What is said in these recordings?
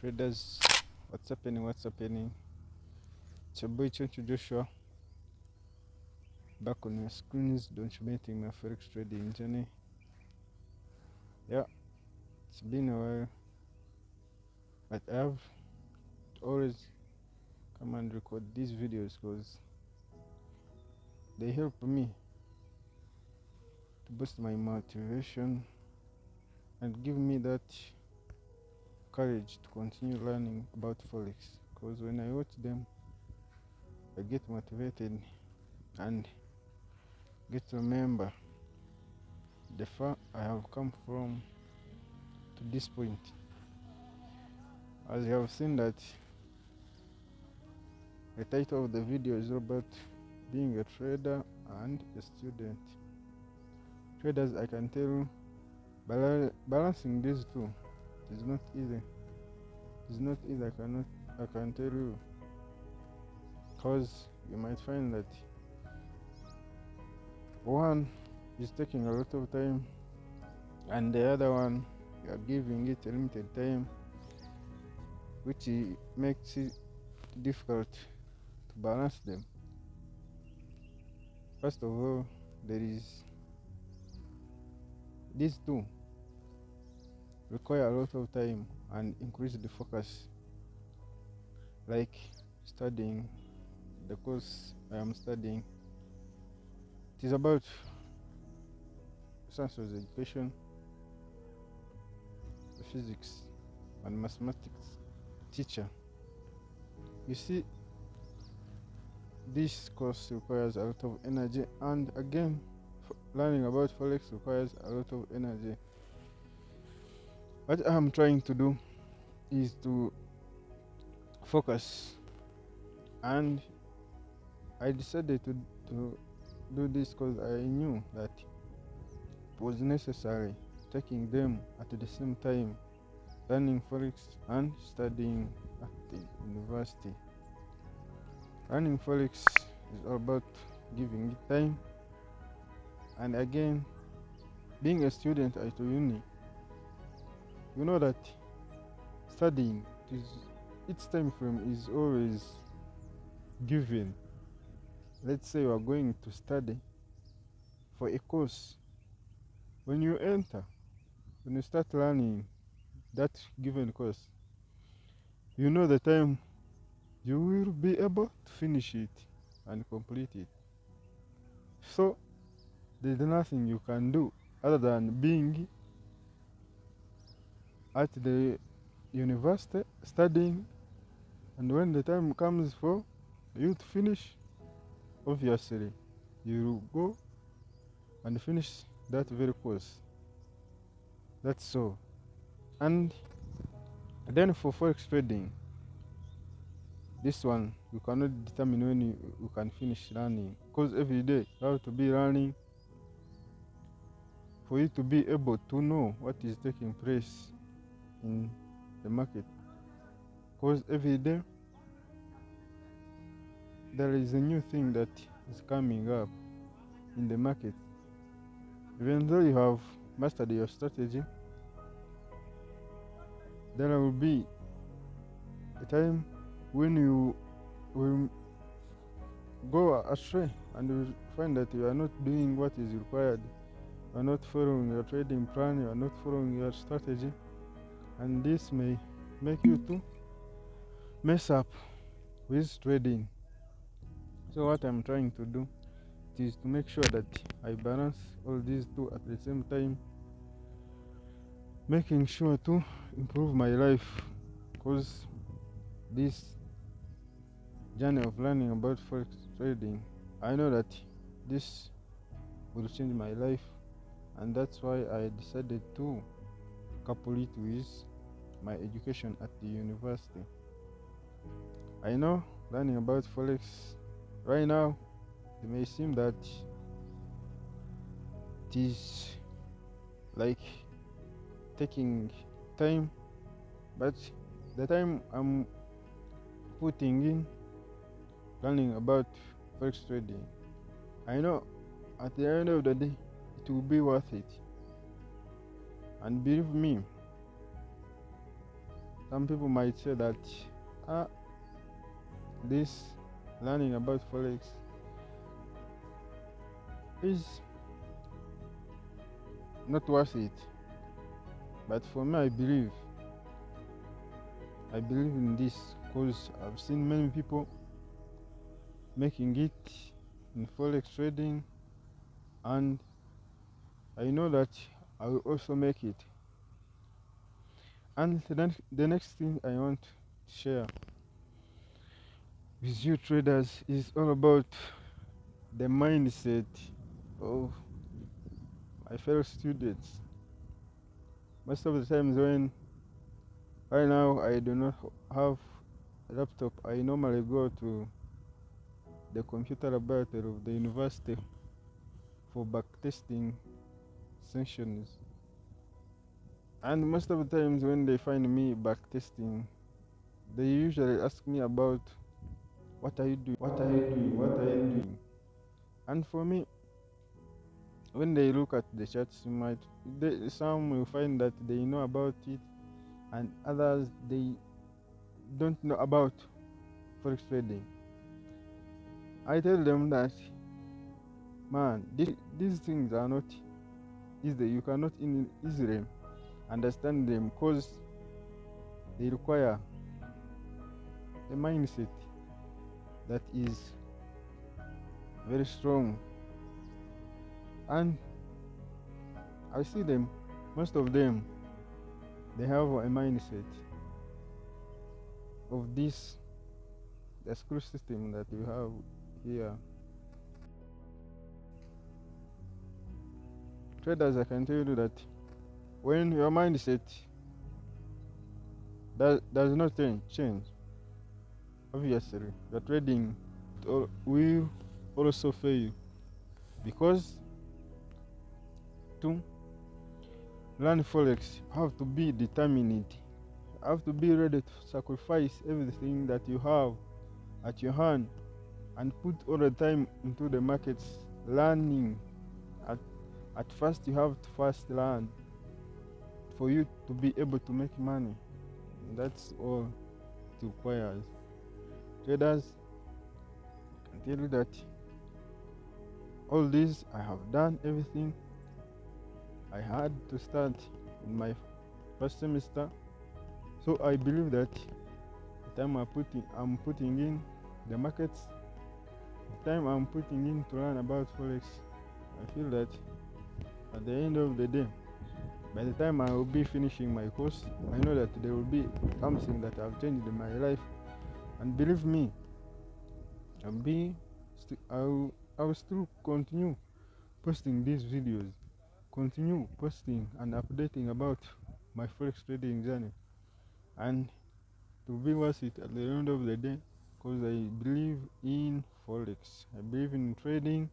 Traders, what's happening? What's happening? It's your boy Choncho Joshua back on your screens, documenting my forex trading journey. Yeah, it's been a while, but I have to always come and record these videos because they help me to boost my motivation and give me that courage to continue learning about forex. Because when I watch them, I get motivated and get to remember the far I have come from to this point. As you have seen that the title of the video is about being a trader and a student. Traders, I can tell you, balancing these two is not easy. It's not easy, I can tell you, because you might find that one is taking a lot of time and the other one you are giving it a limited time, which makes it difficult to balance them. First of all, there is these two require a lot of time and increase the focus, like studying the course I am studying. It is about science of education, the physics and mathematics teacher. You see, this course requires a lot of energy, and again, learning about forex requires a lot of energy. What I am trying to do is to focus, and I decided to do this because I knew that it was necessary taking them at the same time, learning forex and studying at the university. Learning forex is all about giving it time, and again, being a student at a uni, you know that studying its time frame is always given. Let's say you are going to study for a course. When you start learning that given course, you know the time you will be able to finish it and complete it. So there's nothing you can do other than being at the university studying, and when the time comes for you to finish, obviously you go and finish that very course. That's so. And then for forex trading, this one you cannot determine when you can finish learning, because every day you have to be learning for you to be able to know what is taking place in the market, because every day there is a new thing that is coming up in the market. Even though you have mastered your strategy, there will be a time when you will go astray and you will find that you are not doing what is required. You are not following your trading plan, you are not following your strategy, and this may make you to mess up with trading. So what I'm trying to do is to make sure that I balance all these two at the same time, making sure to improve my life, because this journey of learning about forex trading, I know that this will change my life, and that's why I decided to couple it with my education at the university. I know learning about forex right now, it may seem that it is like taking time, but the time I'm putting in learning about forex trading, I know at the end of the day it will be worth it. And believe me, Some people might say that ah, this learning about forex is not worth it. But for me, I believe in this because I've seen many people making it in forex trading, and I know that I will also make it. And then the next thing I want to share with you traders is all about the mindset of my fellow students. Most of the times when right now I do not have a laptop, I normally go to the computer laboratory of the university for backtesting sessions. And most of the times when they find me backtesting, they usually ask me about what are you doing? What are you doing? What are you doing? And for me, when they look at the charts, some will find that they know about it, and others they don't know about forex trading. I tell them that, man, these things are not easy. You cannot easily understand them because they require a mindset that is very strong. And I see them, most of them, they have a mindset of this the school system that we have here. Traders, I can tell you that when your mindset does not change, obviously the trading will also fail, because to learn forex you have to be determined, you have to be ready to sacrifice everything that you have at your hand and put all the time into the markets learning. At first you have to first learn for you to be able to make money. That's all it requires. Traders, I can tell you that all this I have done everything I had to start in my first semester. So I believe that the time I'm putting in the markets, the time I'm putting in to learn about forex, I feel that at the end of the day, by the time I will be finishing my course, I know that there will be something that I've changed in my life. And believe me, I will still continue posting these videos, continue posting and updating about my forex trading journey, and to be worth it at the end of the day, because I believe in forex, I believe in trading,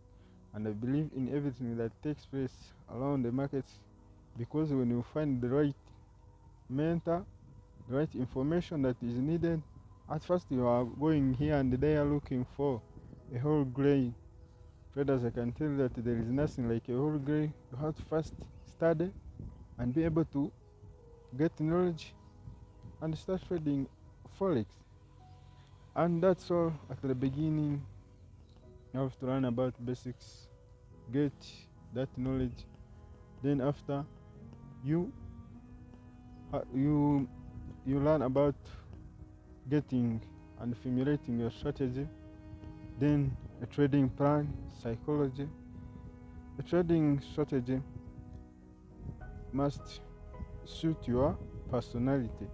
and I believe in everything that takes place around the markets. Because when you find the right mentor, the right information that is needed, at first you are going here and there looking for a whole grain. Traders, I can tell you that there is nothing like a whole grain. You have to first study and be able to get knowledge and start trading forex. And that's all at the beginning. You have to learn about basics, get that knowledge. Then after you learn about getting and formulating your strategy, then a trading plan, psychology. A trading strategy must suit your personality.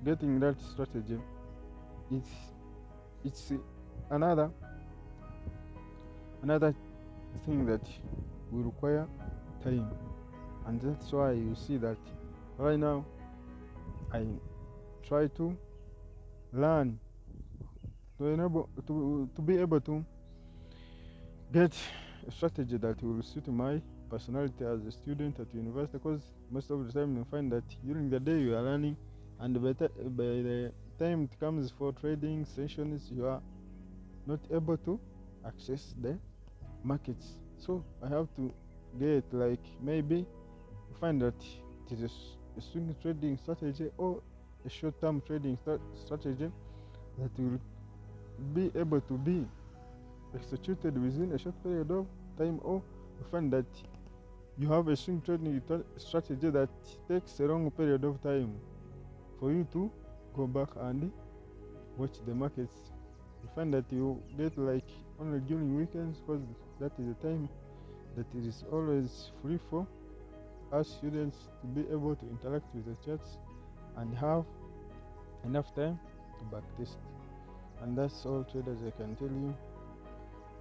Getting that strategy, it's another thing that will require time, and that's why you see that right now I try to learn to be able to get a strategy that will suit my personality as a student at university, because most of the time you find that during the day you are learning, and by the time it comes for trading sessions you are not able to access the markets. So I have to get, like, maybe find that it is a swing trading strategy, or a short-term trading strategy that will be able to be executed within a short period of time, or you find that you have a swing trading strategy that takes a long period of time for you to go back and watch the markets. You find that you get like only during weekends, because that is the time that it is always free for us students to be able to interact with the charts and have enough time to backtest. And that's all, traders, I can tell you.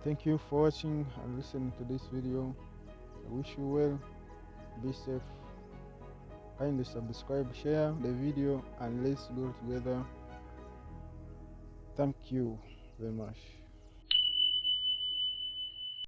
Thank you for watching and listening to this video. I wish you well. Be safe. Kindly subscribe, share the video, and let's go together. Thank you very much.